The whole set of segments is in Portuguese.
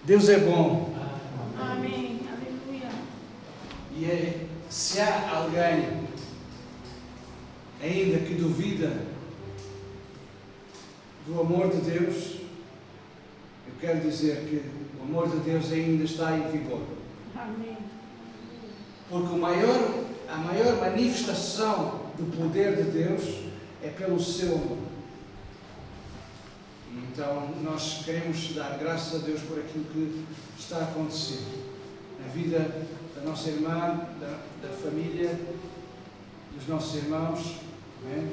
Deus é bom. Amém. Aleluia. E se há alguém ainda que duvida do amor de Deus, eu quero dizer que o amor de Deus ainda está em vigor. Amém. Porque a maior manifestação do poder de Deus é pelo seu amor. Então, nós queremos dar graças a Deus por aquilo que está a acontecer na vida da nossa irmã, da família, dos nossos irmãos. Amém?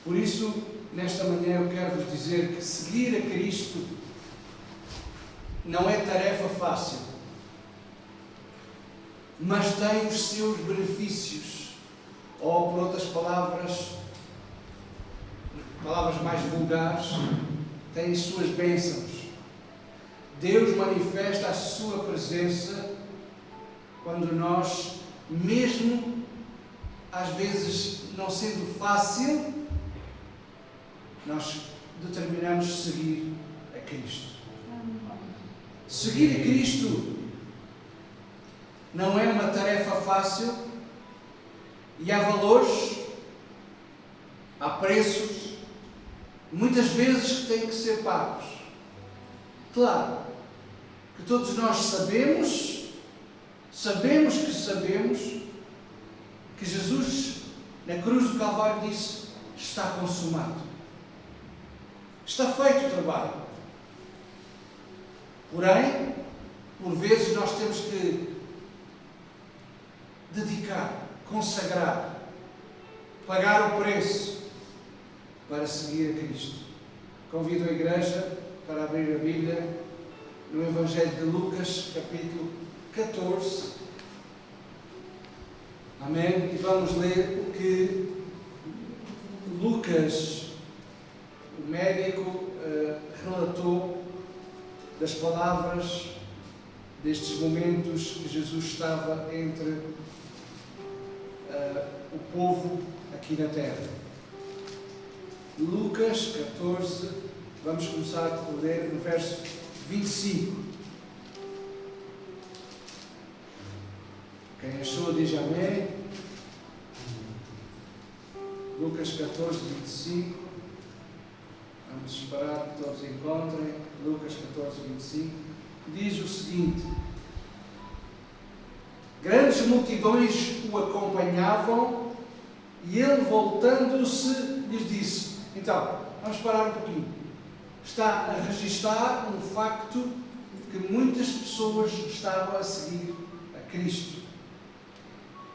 Por isso, nesta manhã eu quero vos dizer que seguir a Cristo não é tarefa fácil, mas tem os seus benefícios, ou por outras palavras mais vulgares, tem as suas bênçãos. Deus manifesta a sua presença quando nós, mesmo às vezes não sendo fácil, nós determinamos seguir a Cristo. Seguir a Cristo não é uma tarefa fácil e há valores, há preços, muitas vezes que têm que ser pagos. Claro que todos nós sabemos que Jesus na cruz do Calvário disse: está consumado, está feito o trabalho. Porém, por vezes nós temos que dedicar, consagrar, pagar o preço para seguir a Cristo. Convido a igreja para abrir a Bíblia no Evangelho de Lucas, capítulo 14. Amém? E vamos ler o que Lucas, o médico, relatou das palavras destes momentos que Jesus estava entre o povo aqui na terra. Lucas 14, vamos começar a ler no verso 25. Quem achou diz amém. Lucas 14, 25. Vamos esperar que todos encontrem. Lucas 14, 25. Diz o seguinte: grandes multidões o acompanhavam e ele, voltando-se, lhes disse. Então, vamos parar um pouquinho. Está a registar um facto que muitas pessoas estavam a seguir a Cristo.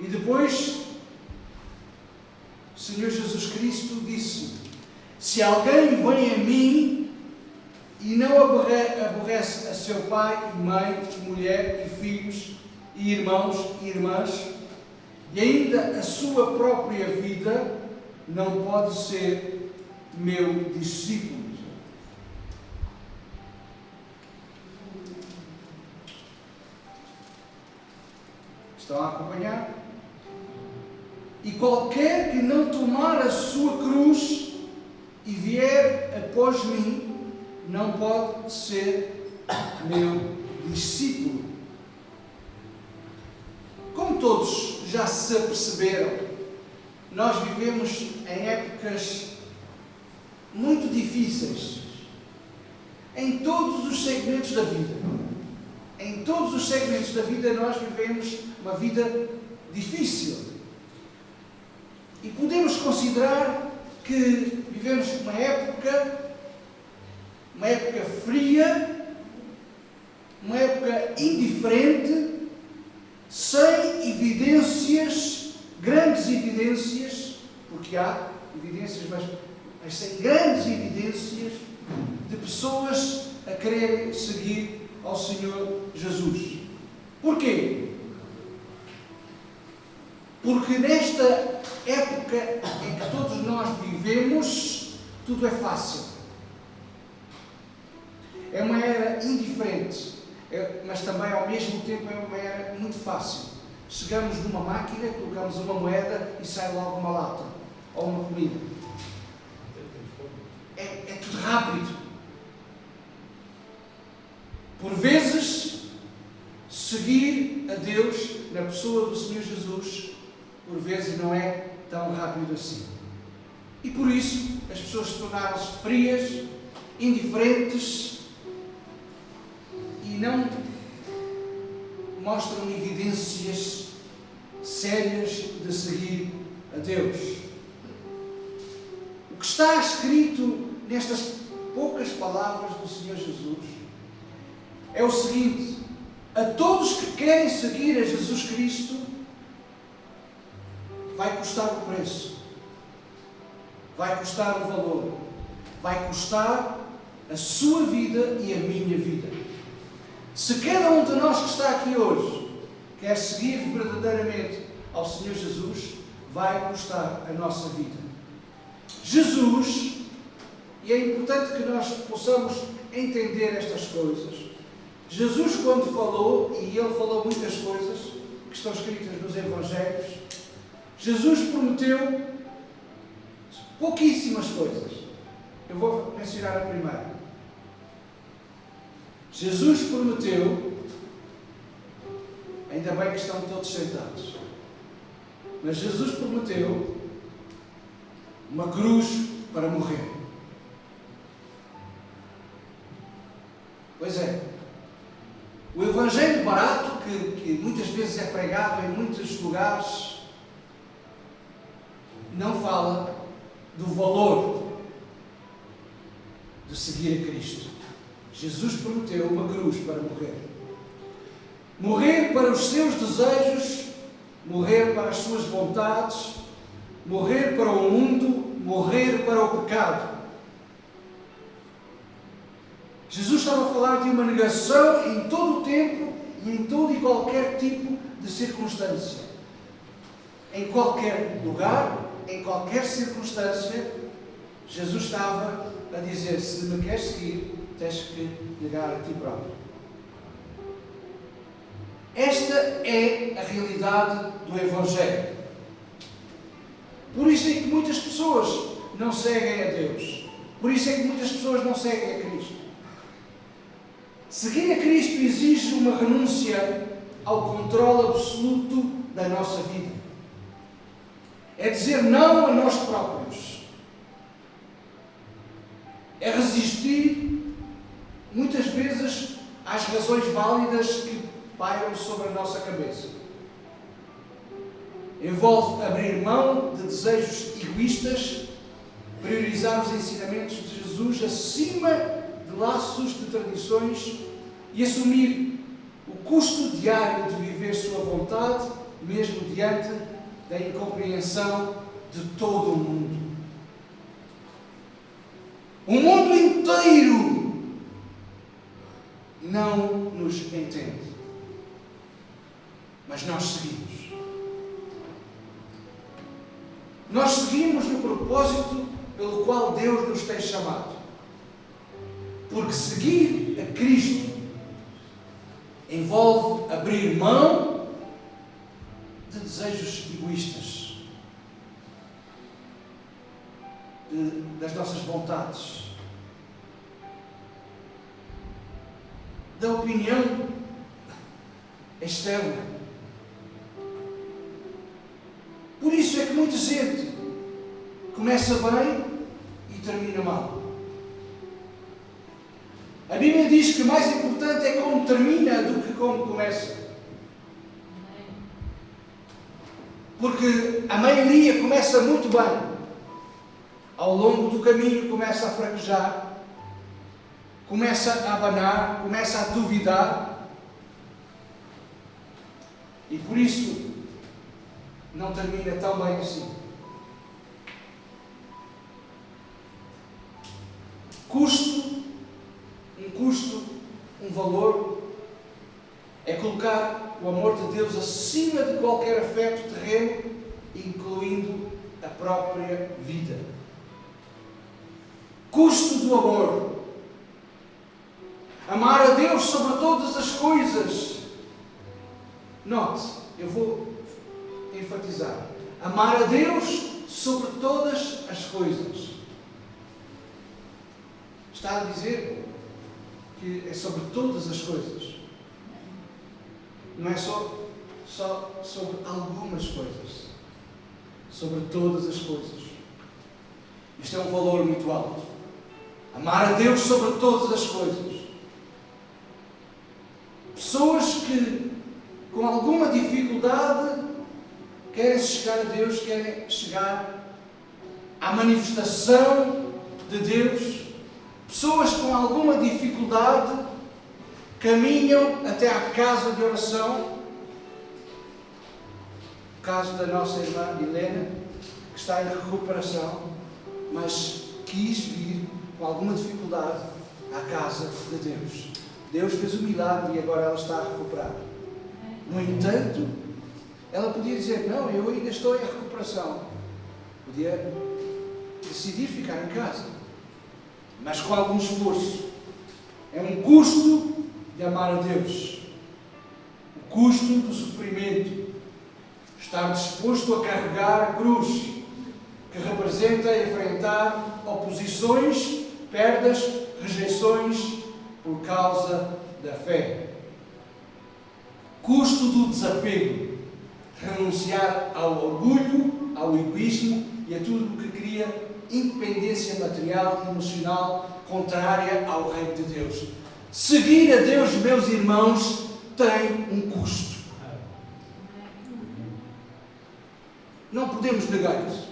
E depois, o Senhor Jesus Cristo disse: se alguém vem a mim e não aborrece a seu pai e mãe, e mulher e filhos, e irmãos e irmãs, e ainda a sua própria vida, não pode ser meu discípulo. Estão a acompanhar? E qualquer que não tomar a sua cruz e vier após mim, não pode ser meu discípulo. Como todos já se aperceberam, nós vivemos em épocas muito difíceis em todos os segmentos da vida. Em todos os segmentos da vida nós vivemos uma vida difícil. E podemos considerar que vivemos uma época fria, uma época indiferente, sem evidências, grandes evidências, porque há evidências, mas sem grandes evidências de pessoas a quererem seguir ao Senhor Jesus. Porquê? Porque nesta época em que todos nós vivemos, tudo é fácil. É uma era indiferente, mas também ao mesmo tempo é uma era muito fácil. Chegamos numa máquina, colocamos uma moeda e sai logo uma lata ou uma comida. É tudo rápido. Por vezes, seguir a Deus na pessoa do Senhor Jesus, por vezes não é tão rápido assim. E por isso, as pessoas se tornaram-se frias, indiferentes e não mostram evidências sérias de seguir a Deus. O que está escrito nestas poucas palavras do Senhor Jesus é o seguinte: a todos que querem seguir a Jesus Cristo vai custar o preço, vai custar o valor, vai custar a sua vida e a minha vida. Se cada um de nós que está aqui hoje quer seguir verdadeiramente ao Senhor Jesus, vai custar a nossa vida. Jesus, e é importante que nós possamos entender estas coisas, Jesus, quando falou, e Ele falou muitas coisas que estão escritas nos Evangelhos, Jesus prometeu pouquíssimas coisas. Eu vou mencionar a primeira. Jesus prometeu, ainda bem que estão todos sentados, mas Jesus prometeu uma cruz para morrer. Pois é, o Evangelho barato, que muitas vezes é pregado em muitos lugares, não fala do valor de seguir a Cristo. Jesus prometeu uma cruz para morrer. Morrer para os seus desejos, morrer para as suas vontades, morrer para o mundo, morrer para o pecado. Jesus estava a falar de uma negação em todo o tempo e em todo e qualquer tipo de circunstância. Em qualquer lugar, em qualquer circunstância, Jesus estava a dizer: se me queres seguir, tens que negar a ti próprio. Esta é a realidade do Evangelho. Por isso é que muitas pessoas não seguem a Deus. Por isso é que muitas pessoas não seguem a Cristo. Seguir a Cristo exige uma renúncia ao controle absoluto da nossa vida. É dizer não a nós próprios. É resistir, muitas vezes, às razões válidas que pairam sobre a nossa cabeça. Envolve abrir mão de desejos egoístas, priorizar os ensinamentos de Jesus acima de laços de tradições e assumir o custo diário de viver sua vontade, mesmo diante da incompreensão de todo o mundo. O mundo inteiro não nos entende, mas nós seguimos. Nós seguimos no propósito pelo qual Deus nos tem chamado. Porque seguir a Cristo envolve abrir mão de desejos egoístas, das nossas vontades, da opinião externa. Por isso é que muita gente começa bem e termina mal. A Bíblia diz que mais importante é como termina do que como começa. Porque a maioria começa muito bem. Ao longo do caminho começa a fraquejar, começa a abanar, começa a duvidar. E por isso não termina tão bem assim. Um valor, é colocar o amor de Deus acima de qualquer afeto terreno, incluindo a própria vida. Custo do amor. Amar a Deus sobre todas as coisas. Note, eu vou enfatizar. Amar a Deus sobre todas as coisas. Está a dizer que é sobre todas as coisas. Não é só sobre algumas coisas. Sobre todas as coisas. Isto é um valor muito alto. Amar a Deus sobre todas as coisas. Pessoas que, com alguma dificuldade, querem chegar a Deus, querem chegar à manifestação de Deus. Pessoas com alguma dificuldade caminham até à casa de oração. O caso da nossa irmã Helena, que está em recuperação, mas quis vir com alguma dificuldade à casa de Deus. Deus fez o milagre e agora ela está a recuperar. No entanto, ela podia dizer, não, eu ainda estou em recuperação. Podia decidir ficar em casa. Mas com algum esforço. É um custo de amar a Deus. O custo do sofrimento. Estar disposto a carregar a cruz, que representa enfrentar oposições, perdas, rejeições por causa da fé. Custo do desapego. Renunciar ao orgulho, ao egoísmo e a tudo o que cria independência material e emocional contrária ao reino de Deus. Seguir a Deus, meus irmãos, tem um custo. Não podemos negar isso.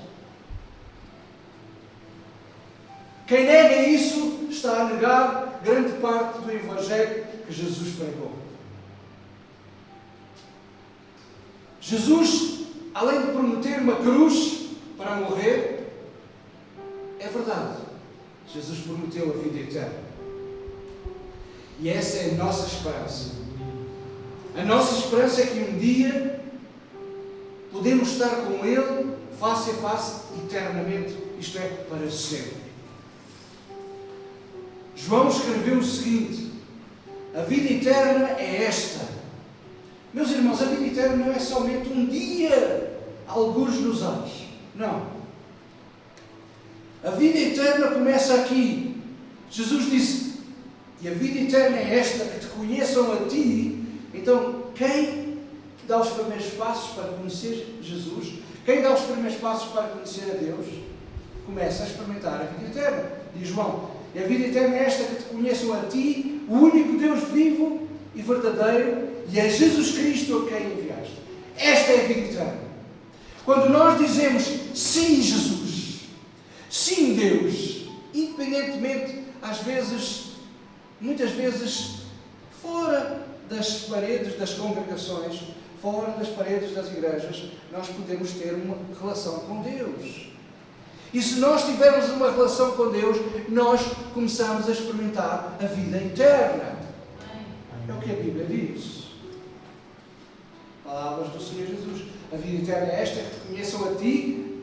Quem nega isso está a negar grande parte do Evangelho que Jesus pregou. Jesus, além de prometer uma cruz para morrer, é verdade, Jesus prometeu a vida eterna. E essa é a nossa esperança. A nossa esperança é que um dia podemos estar com Ele face a face eternamente, isto é, para sempre. João escreveu o seguinte: a vida eterna é esta. Meus irmãos, a vida eterna não é somente um dia, algures nos ares. Não. A vida eterna começa aqui. Jesus disse, e a vida eterna é esta, que te conheçam a ti. Então, quem dá os primeiros passos para conhecer Jesus, quem dá os primeiros passos para conhecer a Deus, começa a experimentar a vida eterna. Diz João, e a vida eterna é esta, que te conheçam a ti, o único Deus vivo e verdadeiro, e é Jesus Cristo a quem enviaste. Esta é a vida eterna. Quando nós dizemos sim, Jesus, sim, Deus, independentemente, às vezes, muitas vezes, fora das paredes das congregações, fora das paredes das igrejas, nós podemos ter uma relação com Deus. E se nós tivermos uma relação com Deus, nós começamos a experimentar a vida eterna. É o que a Bíblia diz. Palavras do Senhor Jesus. A vida eterna é esta, que te conheçam a ti,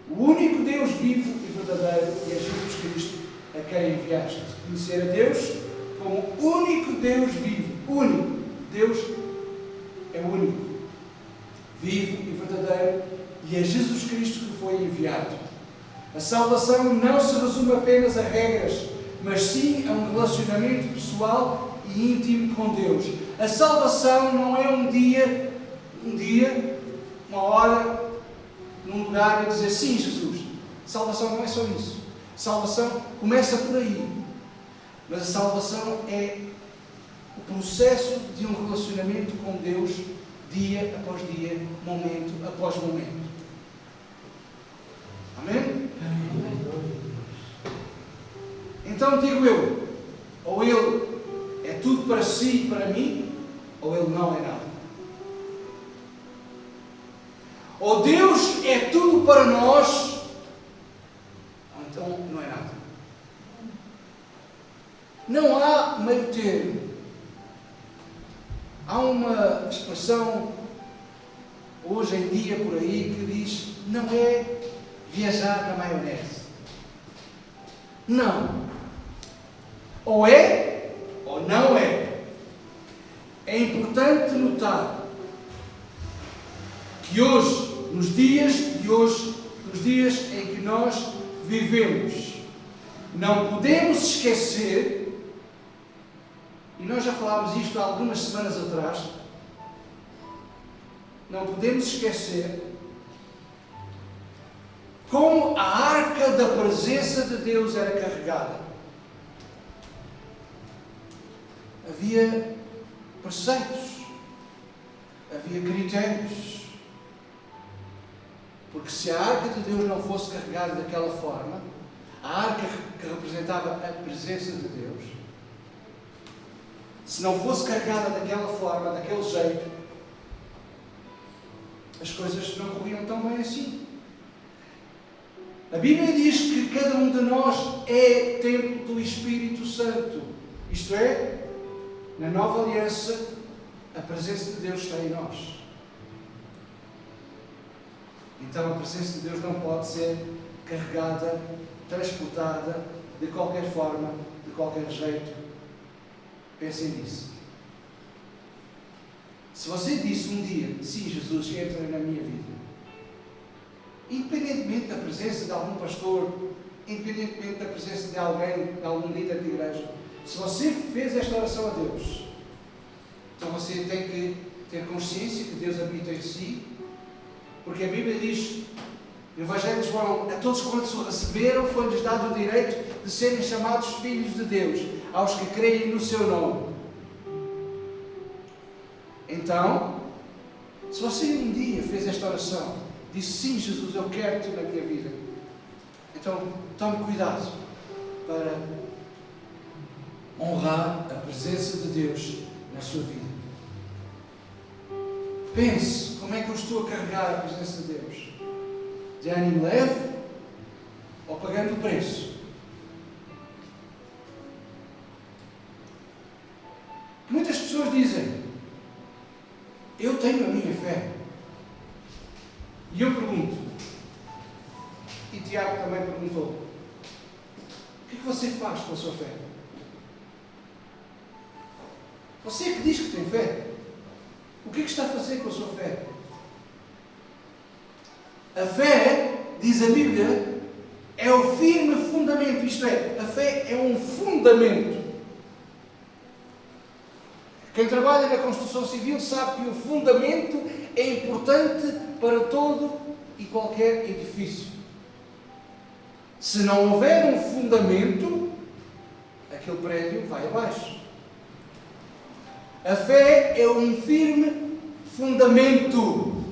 o único Deus vivo e verdadeiro, e é Jesus Cristo a quem enviaste. Conhecer a Deus como o único Deus vivo. Único. Deus é único, vivo e verdadeiro, e é Jesus Cristo que foi enviado. A salvação não se resume apenas a regras, mas sim a um relacionamento pessoal e íntimo com Deus. A salvação não é um dia, uma hora, num lugar e dizer sim, Jesus. Salvação não é só isso. Salvação começa por aí. Mas a salvação é o processo de um relacionamento com Deus, dia após dia, momento após momento. Amém? Então digo eu, ou Ele é tudo para si e para mim, ou Ele não é nada. Ou Deus é tudo para nós, ou então não é nada. Não há meio termo. Há uma expressão hoje em dia por aí que diz, não é viajar na maionese. Não. Ou é, ou não é. É importante notar que hoje, nos dias de hoje, nos dias em que nós vivemos, não podemos esquecer e nós já falámos isto há algumas semanas atrás, não podemos esquecer como a arca da presença de Deus era carregada. Havia preceitos, havia critérios, porque se a arca de Deus não fosse carregada daquela forma, a arca que representava a presença de Deus, se não fosse carregada daquela forma, daquele jeito, as coisas não corriam tão bem assim. A Bíblia diz que cada um de nós é templo do Espírito Santo. Isto é, na nova aliança, a presença de Deus está em nós. Então a presença de Deus não pode ser carregada, transportada de qualquer forma, de qualquer jeito. Pensem nisso. Se você disse um dia, sim, Jesus, entra na minha vida, independentemente da presença de algum pastor, independentemente da presença de alguém, de algum líder de igreja, se você fez esta oração a Deus, então você tem que ter consciência que Deus habita em si, porque a Bíblia diz, no Evangelho de João, a todos quantos o receberam, foi-lhes dado o direito de serem chamados filhos de Deus, aos que creem no seu nome. Então, se você um dia fez esta oração, disse, sim, Jesus, eu quero-te na minha vida, então tome cuidado para honrar a presença de Deus na sua vida. Pense, como é que eu estou a carregar a presença de Deus? De ânimo leve ou pagando o preço? Muitas pessoas dizem, eu tenho a minha fé. E eu pergunto, e Tiago também perguntou, o que é que você faz com a sua fé? Você que diz que tem fé, o que é que está a fazer com a sua fé? A fé, diz a Bíblia, é o firme fundamento, isto é, a fé é um fundamento. Quem trabalha na construção civil sabe que o fundamento é importante para todo e qualquer edifício. Se não houver um fundamento, aquele prédio vai abaixo. A fé é um firme fundamento.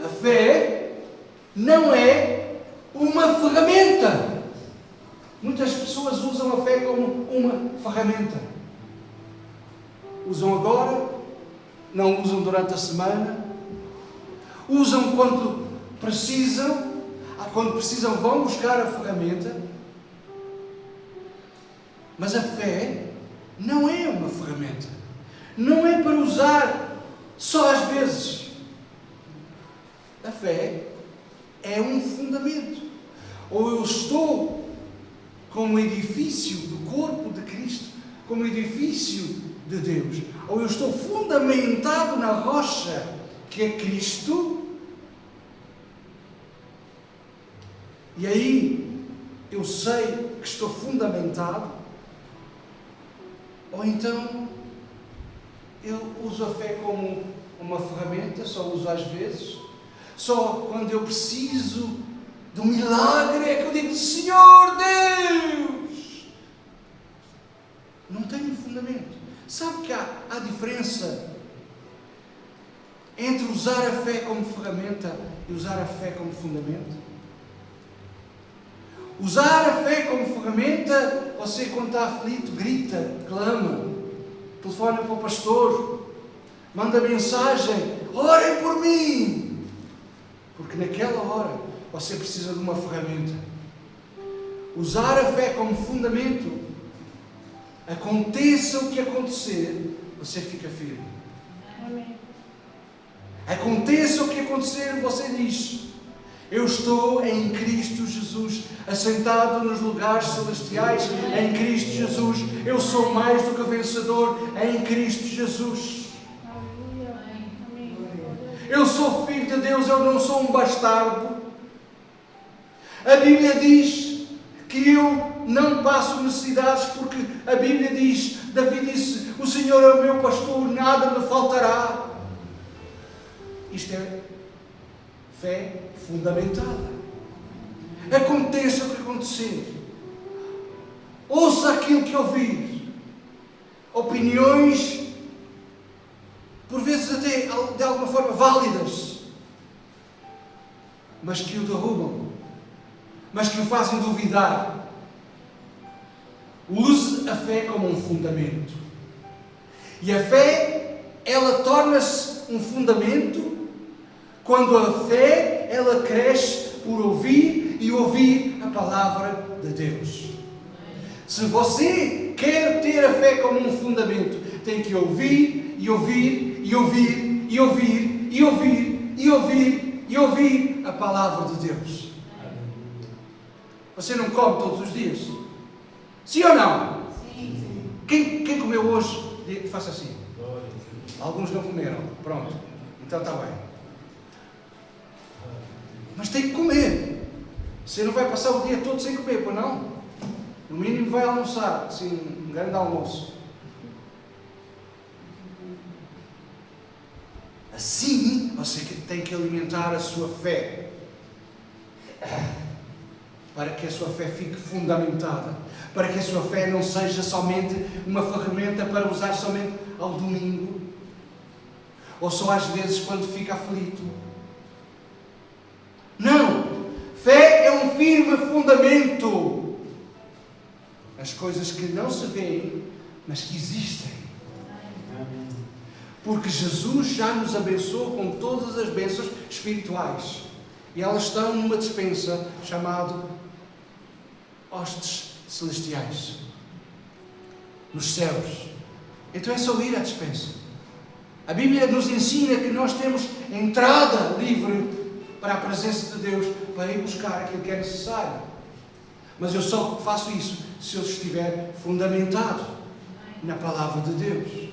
A fé não é uma ferramenta. Muitas pessoas usam a fé como uma ferramenta. Usam agora, não usam durante a semana, usam quando precisam vão buscar a ferramenta. Mas a fé não é uma ferramenta. Não é para usar só às vezes. A fé é um fundamento. Ou eu estou como edifício do corpo de Cristo, como edifício de Deus, ou eu estou fundamentado na rocha que é Cristo, e aí eu sei que estou fundamentado, ou então eu uso a fé como uma ferramenta, só uso às vezes, só quando eu preciso do milagre é que eu digo, Senhor Deus! Não tenho fundamento. Sabe que há diferença entre usar a fé como ferramenta e usar a fé como fundamento? Usar a fé como ferramenta, você quando está aflito, grita, clama, telefona para o pastor, manda mensagem, orem por mim, porque naquela hora você precisa de uma ferramenta. Usar a fé como fundamento, aconteça o que acontecer, você fica firme. Amém. Aconteça o que acontecer, você diz, eu estou em Cristo Jesus, assentado nos lugares celestiais, em Cristo Jesus, eu sou mais do que vencedor em Cristo Jesus. Aleluia. Amém. Eu sou filho de Deus, eu não sou um bastardo. A Bíblia diz que eu não passo necessidades, porque a Bíblia diz, Davi disse, o Senhor é o meu pastor, nada me faltará. Isto é fé fundamentada. Aconteça o que acontecer, ouça aquilo que ouvir, opiniões, por vezes até de alguma forma válidas, mas que o derrubam, mas que o fazem duvidar. Use a fé como um fundamento. E a fé, ela torna-se um fundamento quando a fé, ela cresce por ouvir e ouvir a palavra de Deus. Se você quer ter a fé como um fundamento, tem que ouvir e ouvir e ouvir e ouvir e ouvir e ouvir e ouvir a palavra de Deus. Você não come todos os dias? Sim ou não? Sim. Quem comeu hoje? Faça assim. Alguns não comeram. Pronto. Então está bem. Mas tem que comer. Você não vai passar o dia todo sem comer, pois não? No mínimo vai almoçar. Assim, um grande almoço. Assim, você tem que alimentar a sua fé. Para que a sua fé fique fundamentada. Para que a sua fé não seja somente uma ferramenta para usar somente ao domingo. Ou só às vezes quando fica aflito. Não! Fé é um firme fundamento. As coisas que não se veem, mas que existem. Porque Jesus já nos abençoou com todas as bênçãos espirituais. E elas estão numa despensa chamada hostes celestiais. Nos céus. Então é só ir à despensa. A Bíblia nos ensina que nós temos entrada livre para a presença de Deus, para ir buscar aquilo que é necessário. Mas eu só faço isso se eu estiver fundamentado na palavra de Deus.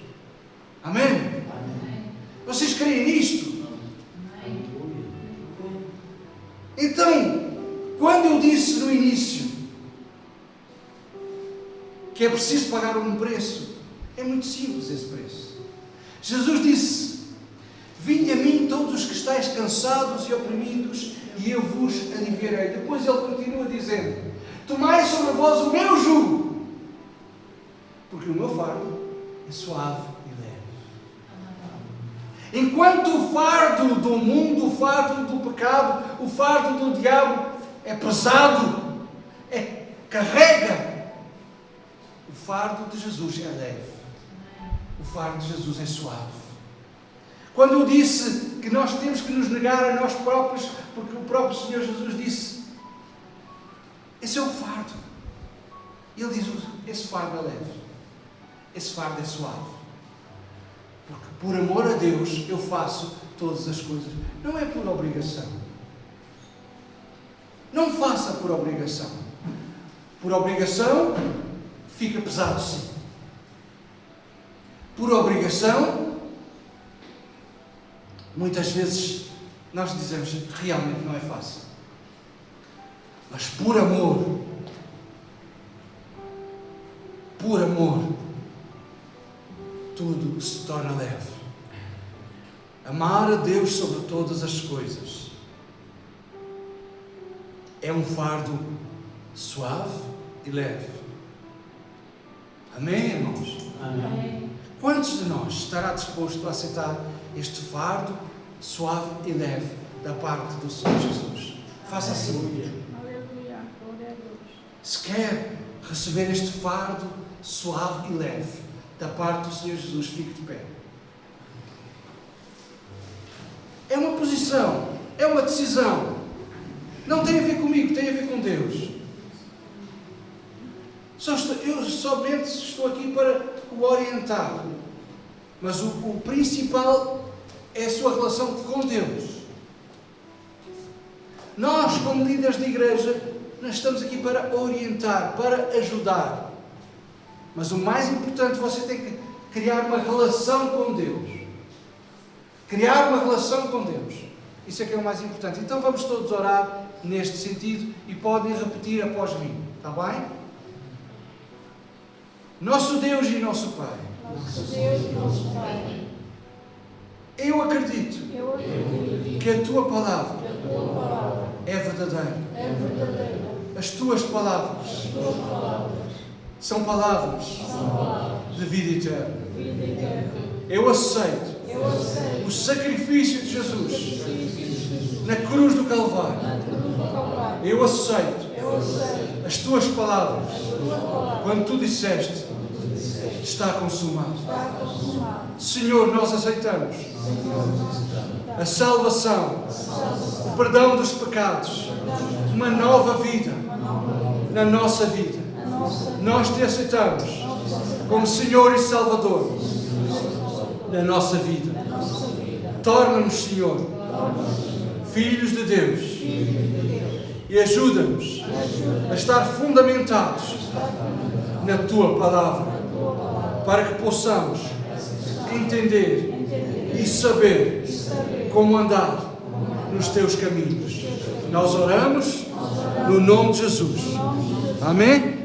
Amém? Amém. Vocês creem nisto? Amém. Então, quando eu disse no início que é preciso pagar um preço, é muito simples esse preço. Jesus disse: vinde a mim todos os que estáis cansados e oprimidos, e eu vos aliviarei. Depois ele continua dizendo: tomai sobre vós o meu jugo, porque o meu fardo é suave e leve. Enquanto o fardo do mundo, o fardo do pecado, o fardo do diabo é pesado, carrega, o fardo de Jesus é leve. O fardo de Jesus é suave. Quando eu disse que nós temos que nos negar a nós próprios, porque o próprio Senhor Jesus disse: esse é o fardo. Ele diz: esse fardo é leve. Esse fardo é suave. Porque por amor a Deus eu faço todas as coisas. Não é por obrigação. Não faça por obrigação. Por obrigação fica pesado, sim. Por obrigação, muitas vezes nós dizemos: realmente não é fácil. Mas por amor, tudo se torna leve. Amar a Deus sobre todas as coisas é um fardo suave e leve. Amém, irmãos? Amém. Quantos de nós estará disposto a aceitar este fardo suave e leve da parte do Senhor Jesus? Faça assim. Aleluia. Glória a Deus. Se quer receber este fardo suave e leve da parte do Senhor Jesus, fique de pé. É uma posição, é uma decisão. Não tem a ver comigo, tem a ver com Deus. Eu somente estou aqui para o orientar. Mas o principal é a sua relação com Deus. Nós, como líderes de igreja, nós estamos aqui para orientar, para ajudar. Mas o mais importante, você tem que criar uma relação com Deus. Criar uma relação com Deus. Isso é que é o mais importante. Então vamos todos orar neste sentido e podem repetir após mim. Está bem? Nosso Deus e nosso Pai, Nosso Deus e nosso Pai, eu acredito eu acredito que a Tua palavra que a Tua palavra é verdadeira. é verdadeira. As Tuas palavras As Tuas palavras são palavras são palavras de vida eterna. de vida eterna. Eu aceito Eu aceito o sacrifício de o Jesus sacrifício de Jesus na cruz do Calvário. na cruz do Calvário. Eu aceito Eu aceito as Tuas palavras as Tuas palavras. quando Tu disseste: está consumado. Está consumado. Senhor, nós aceitamos Senhor, nós a salvação, salvação, o perdão dos pecados, uma nova vida uma nova vida. na nossa vida. A nossa vida. Nós Te aceitamos Nós aceitamos como Senhor e Salvador na nossa vida. a nossa vida. Torna-nos, Senhor, filhos de Deus e ajuda-nos a estar fundamentados na Tua palavra, para que possamos entender e saber como andar nos Teus caminhos. Nós oramos no nome de Jesus. Amém?